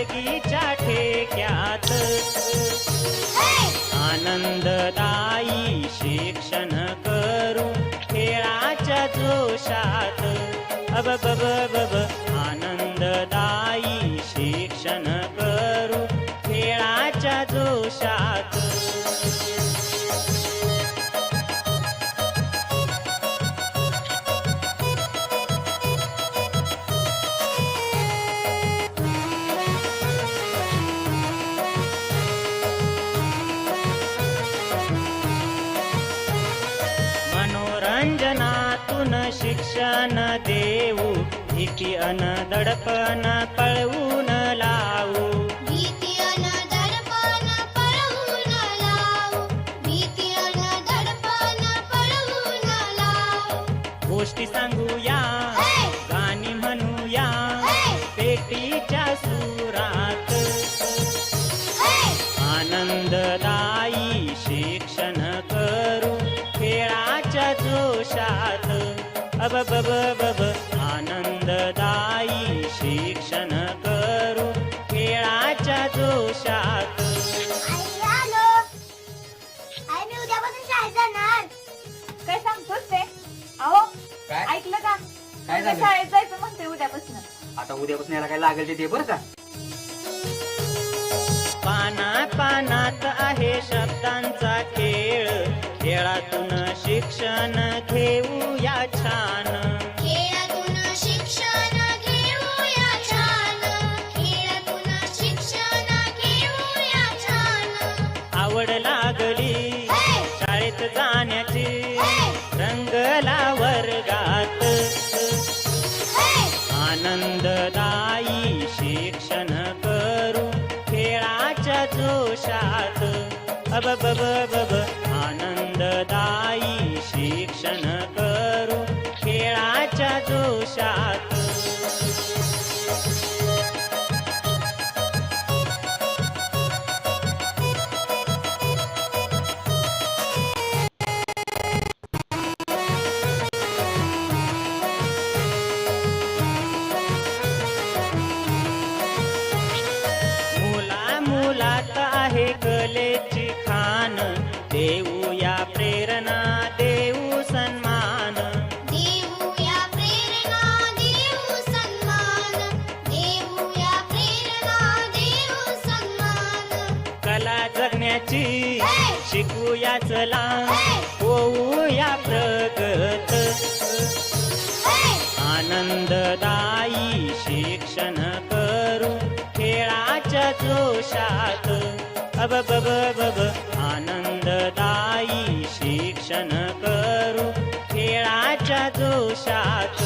आगीच्या ठेक्यात आनंददायी शिक्षण करू खेळाच्या जोशात अब बब बब आनंददायी शिक्षण करू खेळाच्या जोशात मनोरंजनातून शिक्षण देऊ भीती अन दडपण पळवून लावू भीती अन दडपण पळवून लावू भीती अन दडपण पळवून लावू गोष्टी सांगूया गाणी म्हणूया पेटीच्या सुरात आनंददायी शिक्षण करू खेळाच्या जोशात अब बब बब आनंददायी शिक्षण करू खेळाच्या जोशात आलो आई मी उद्यापासून शाळेत जाणार काय सांगतोस ते? अहो काय ऐकलं का? काय झालं? शाळेत जायचं म्हणते उद्यापासून. आता उद्यापासून याला काय लागेल ते बरं का. पानात पानात आहे शब्दांचा खेळ खेळातून शिक्षण घेऊया छान खेळातून शिक्षण घेऊया छान खेळातून शिक्षण घेऊया छान आवड लागली शाळेत जाण्याची रंगला वर्गात आनंददायी शिक्षण करू खेळाच्या जोशात अब बब बब आनंददायी शिक्षण करू खेळाच्या जोशात मुलात आहे कलेची खान देऊया प्रेरणा देऊ सन्मान देऊया प्रेरणा देऊ सन्मान देऊया प्रेरणा देऊ सन्मान कला जगण्याची शिकूया चला होऊया प्रगत आनंददायी शिक्षण करू खेळाच्या जोशात अब बब बब आनंददायी शिक्षण करू खेळाच्या जोशात